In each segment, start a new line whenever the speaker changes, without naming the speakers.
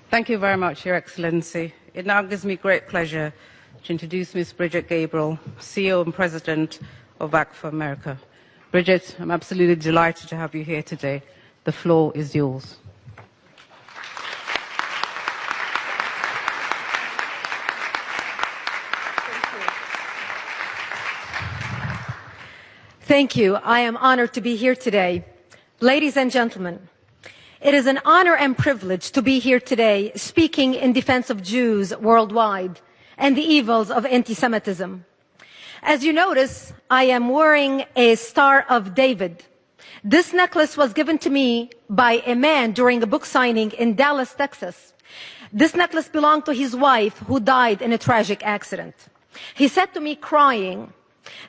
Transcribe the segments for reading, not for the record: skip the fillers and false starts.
Thank you very much, Your Excellency. It now gives me great pleasure to introduce Ms. Bridget Gabriel, CEO and President of Act for America. Bridget, I'm absolutely delighted to have you here today. The floor is yours.
Thank you. I am honored to be here today. Ladies and gentlemen, it is an honor and privilege to be here today speaking in defense of Jews worldwide and the evils of anti-Semitism. As you notice, I am wearing a Star of David. This necklace was given to me by a man during a book signing in Dallas, Texas. This necklace belonged to his wife, who died in a tragic accident. He said to me, crying,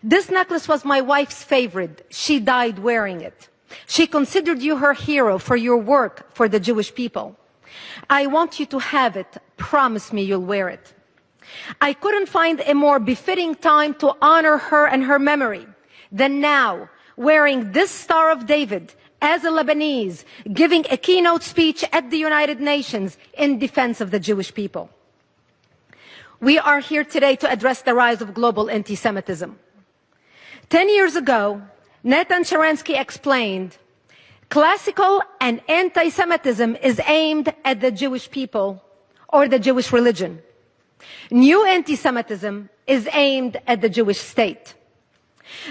"This necklace was my wife's favorite. She died wearing it. She considered you her hero for your work for the Jewish people. I want you to have it. Promise me you'll wear it." I couldn't find a more befitting time to honor her and her memory than now, wearing this Star of David as a Lebanese, giving a keynote speech at the United Nations in defense of the Jewish people. We are here today to address the rise of global anti-Semitism. 10 years ago, Nathan Sharansky explained, classical and anti-Semitism is aimed at the Jewish people or the Jewish religion. New anti-Semitism is aimed at the Jewish state.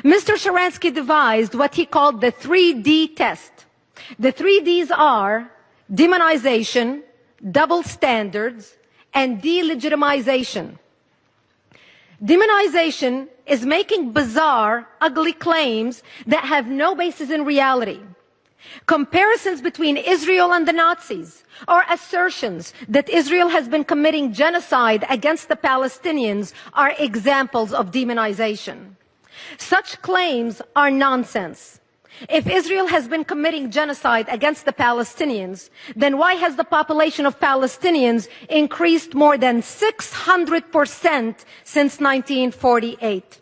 Mr. Sharansky devised what he called the 3D test. The 3Ds are demonization, double standards, and delegitimization. Demonization is making bizarre, ugly claims that have no basis in reality. Comparisons between Israel and the Nazis, or assertions that Israel has been committing genocide against the Palestinians, are examples of demonization. Such claims are nonsense. If Israel has been committing genocide against the Palestinians, then why has the population of Palestinians increased more than 600% since 1948?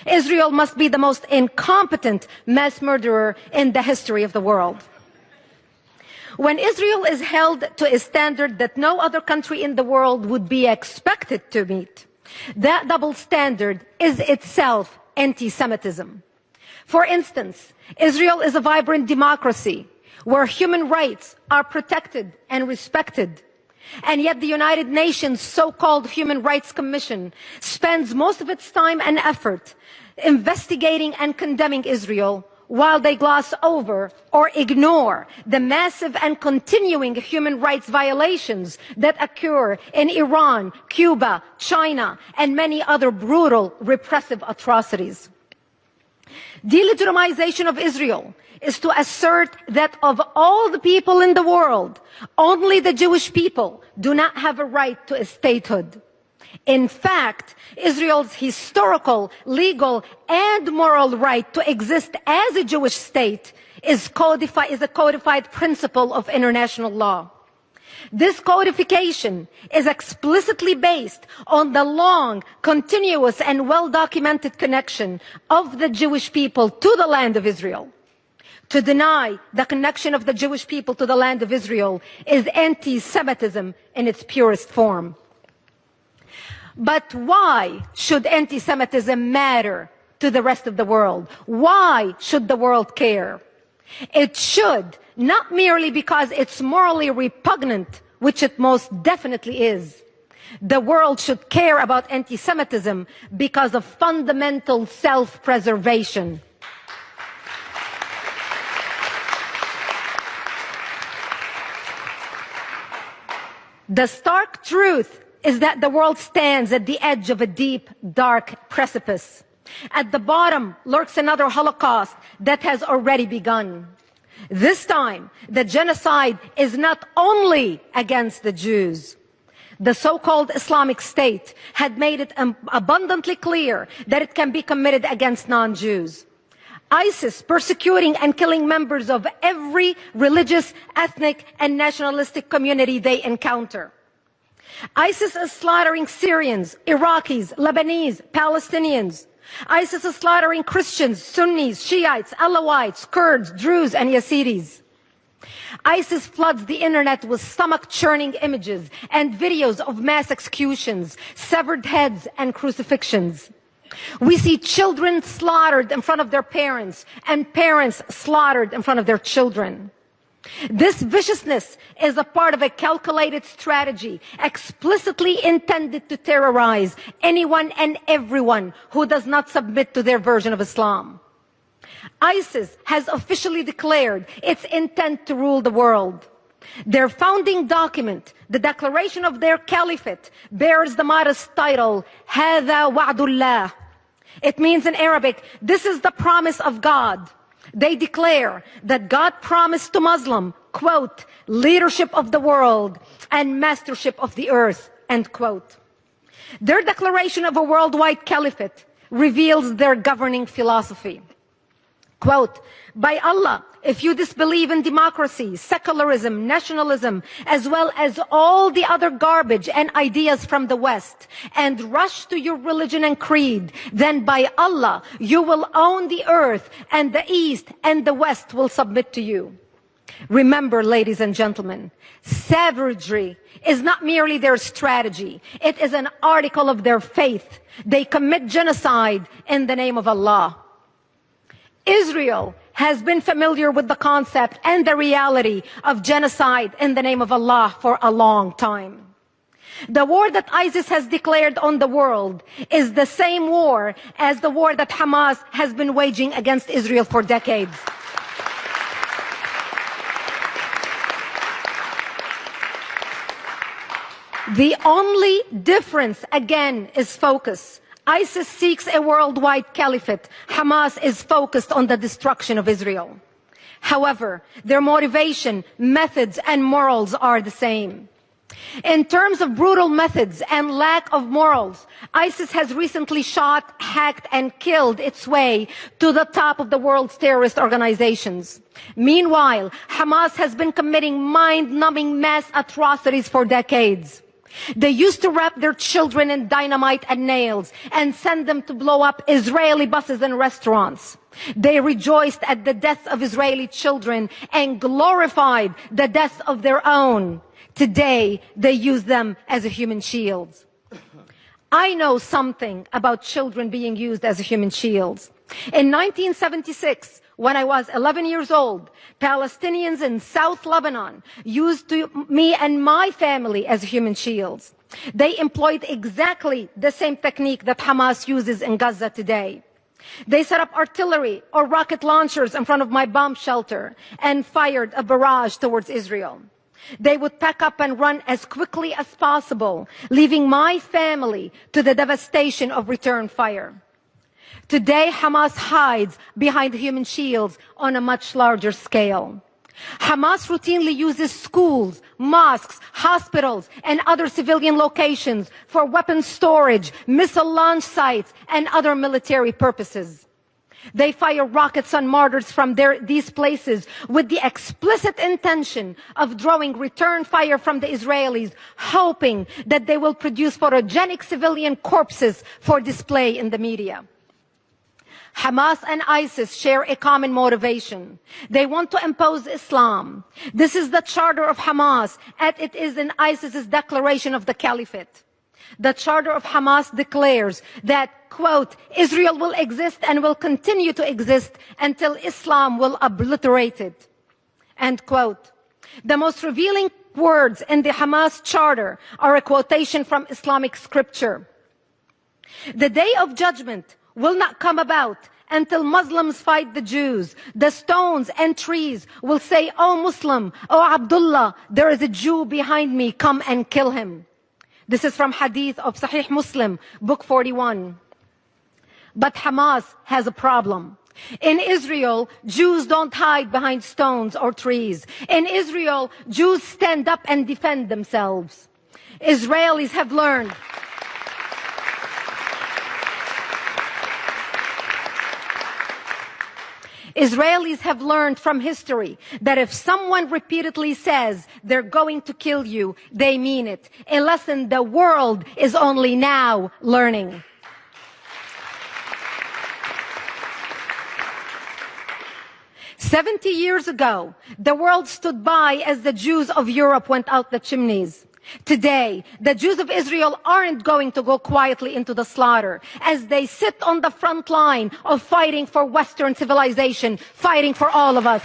Israel must be the most incompetent mass murderer in the history of the world. When Israel is held to a standard that no other country in the world would be expected to meet, that double standard is itself anti-Semitism. For instance, Israel is a vibrant democracy where human rights are protected and respected. And yet the United Nations so-called Human Rights Commission spends most of its time and effort investigating and condemning Israel, while they gloss over or ignore the massive and continuing human rights violations that occur in Iran, Cuba, China, and many other brutal, repressive atrocities. Delegitimization of Israel is to assert that of all the people in the world, only the Jewish people do not have a right to a statehood. In fact, Israel's historical, legal, and moral right to exist as a Jewish state is a codified principle of international law. This codification is explicitly based on the long, continuous, and well-documented connection of the Jewish people to the land of Israel. To deny the connection of the Jewish people to the land of Israel is anti-Semitism in its purest form. But why should anti-Semitism matter to the rest of the world? Why should the world care? It should, not merely because it's morally repugnant, which it most definitely is. The world should care about anti-Semitism because of fundamental self-preservation. The stark truth is that the world stands at the edge of a deep, dark precipice. At the bottom lurks another Holocaust that has already begun. This time, the genocide is not only against the Jews. The so-called Islamic State had made it abundantly clear that it can be committed against non-Jews. ISIS persecuting and killing members of every religious, ethnic, and nationalistic community they encounter. ISIS is slaughtering Syrians, Iraqis, Lebanese, Palestinians. ISIS is slaughtering Christians, Sunnis, Shiites, Alawites, Kurds, Druze, and Yazidis. ISIS floods the internet with stomach-churning images and videos of mass executions, severed heads, and crucifixions. We see children slaughtered in front of their parents and parents slaughtered in front of their children. This viciousness is a part of a calculated strategy explicitly intended to terrorize anyone and everyone who does not submit to their version of Islam. ISIS has officially declared its intent to rule the world. Their founding document, the declaration of their caliphate, bears the modest title, هَذَا وَعْدُ اللَّهِ. It means in Arabic, this is the promise of God. They declare that God promised to Muslim, quote, leadership of the world and mastership of the earth, end quote. Their declaration of a worldwide caliphate reveals their governing philosophy. Quote, by Allah, if you disbelieve in democracy, secularism, nationalism, as well as all the other garbage and ideas from the West, and rush to your religion and creed, then by Allah, you will own the earth, and the East and the West will submit to you. Remember, ladies and gentlemen, savagery is not merely their strategy. It is an article of their faith. They commit genocide in the name of Allah. Israel has been familiar with the concept and the reality of genocide in the name of Allah for a long time. The war that ISIS has declared on the world is the same war as the war that Hamas has been waging against Israel for decades. The only difference, again, is focus. ISIS seeks a worldwide caliphate. Hamas is focused on the destruction of Israel. However, their motivation, methods, and morals are the same. In terms of brutal methods and lack of morals, ISIS has recently shot, hacked, and killed its way to the top of the world's terrorist organizations. Meanwhile, Hamas has been committing mind-numbing mass atrocities for decades. They used to wrap their children in dynamite and nails and send them to blow up Israeli buses and restaurants. They rejoiced at the death of Israeli children and glorified the death of their own. Today, they use them as a human shield. I know something about children being used as human shields. In 1976, when I was 11 years old, Palestinians in South Lebanon used me and my family as human shields. They employed exactly the same technique that Hamas uses in Gaza today. They set up artillery or rocket launchers in front of my bomb shelter and fired a barrage towards Israel. They would pack up and run as quickly as possible, leaving my family to the devastation of return fire. Today, Hamas hides behind human shields on a much larger scale. Hamas routinely uses schools, mosques, hospitals, and other civilian locations for weapons storage, missile launch sites, and other military purposes. They fire rockets on martyrs from these places with the explicit intention of drawing return fire from the Israelis, hoping that they will produce photogenic civilian corpses for display in the media. Hamas and ISIS share a common motivation. They want to impose Islam. This is the charter of Hamas, and it is in ISIS's declaration of the caliphate. The charter of Hamas declares that, quote, Israel will exist and will continue to exist until Islam will obliterate it, end quote. The most revealing words in the Hamas charter are a quotation from Islamic scripture. The day of judgment will not come about until Muslims fight the Jews. The stones and trees will say, "O Muslim, O Abdullah, there is a Jew behind me, come and kill him." This is from Hadith of Sahih Muslim, book 41. But Hamas has a problem. In Israel, Jews don't hide behind stones or trees. In Israel, Jews stand up and defend themselves. Israelis have learned from history that if someone repeatedly says they're going to kill you, they mean it. A lesson the world is only now learning. 70 years ago, the world stood by as the Jews of Europe went out the chimneys. Today, the Jews of Israel aren't going to go quietly into the slaughter as they sit on the front line of fighting for Western civilization, fighting for all of us.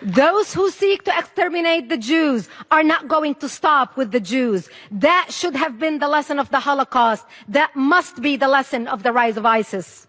Those who seek to exterminate the Jews are not going to stop with the Jews. That should have been the lesson of the Holocaust. That must be the lesson of the rise of ISIS.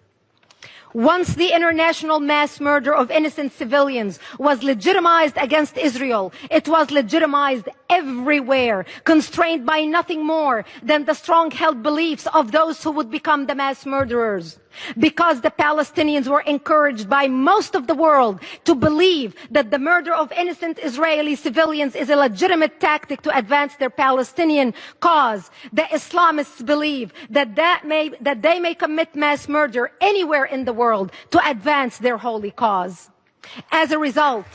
Once the international mass murder of innocent civilians was legitimized against Israel, it was legitimized everywhere, constrained by nothing more than the strong-held beliefs of those who would become the mass murderers. Because the Palestinians were encouraged by most of the world to believe that the murder of innocent Israeli civilians is a legitimate tactic to advance their Palestinian cause, the Islamists believe that they may commit mass murder anywhere in the world to advance their holy cause. As a result,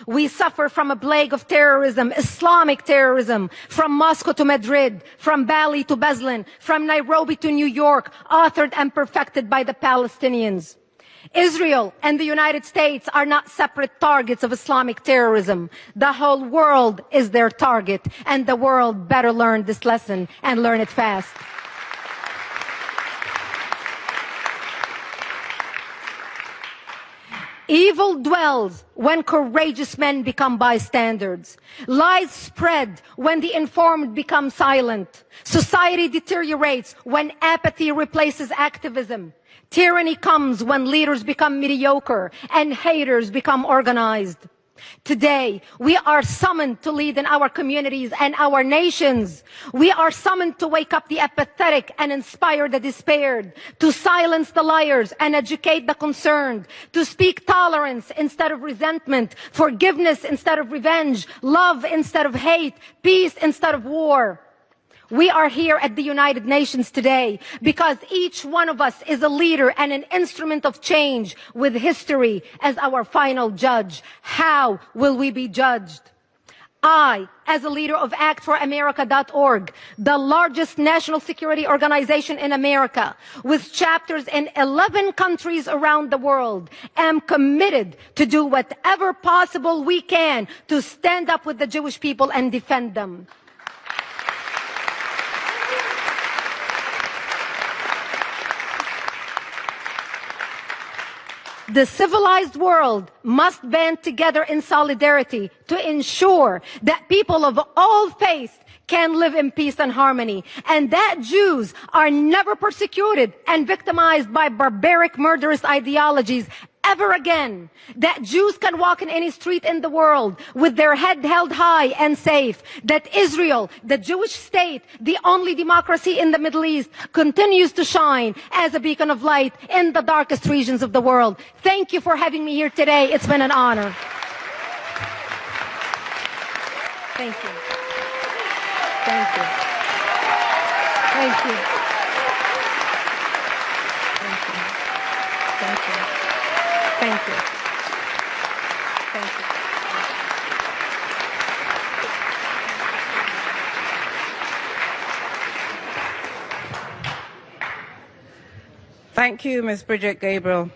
we suffer from a plague of terrorism, Islamic terrorism, from Moscow to Madrid, from Bali to Beslan, from Nairobi to New York, authored and perfected by the Palestinians. Israel and the United States are not separate targets of Islamic terrorism. The whole world is their target, and the world better learn this lesson and learn it fast. Evil dwells when courageous men become bystanders. Lies spread when the informed become silent. Society deteriorates when apathy replaces activism. Tyranny comes when leaders become mediocre and haters become organized. Today, we are summoned to lead in our communities and our nations. We are summoned to wake up the apathetic and inspire the despaired, to silence the liars and educate the concerned, to speak tolerance instead of resentment, forgiveness instead of revenge, love instead of hate, peace instead of war. We are here at the United Nations today because each one of us is a leader and an instrument of change with history as our final judge. How will we be judged? I, as a leader of ActForAmerica.org, the largest national security organization in America, with chapters in 11 countries around the world, am committed to do whatever possible we can to stand up with the Jewish people and defend them. The civilized world must band together in solidarity to ensure that people of all faiths can live in peace and harmony, and that Jews are never persecuted and victimized by barbaric, murderous ideologies ever again. That Jews can walk in any street in the world with their head held high and safe. That Israel, the Jewish state, the only democracy in the Middle East, continues to shine as a beacon of light in the darkest regions of the world. Thank you for having me here today. It's been an honor. Thank you. Thank you. Thank you. Thank you. Thank you. Thank you. Thank you.
Thank you, Ms. Bridget Gabriel.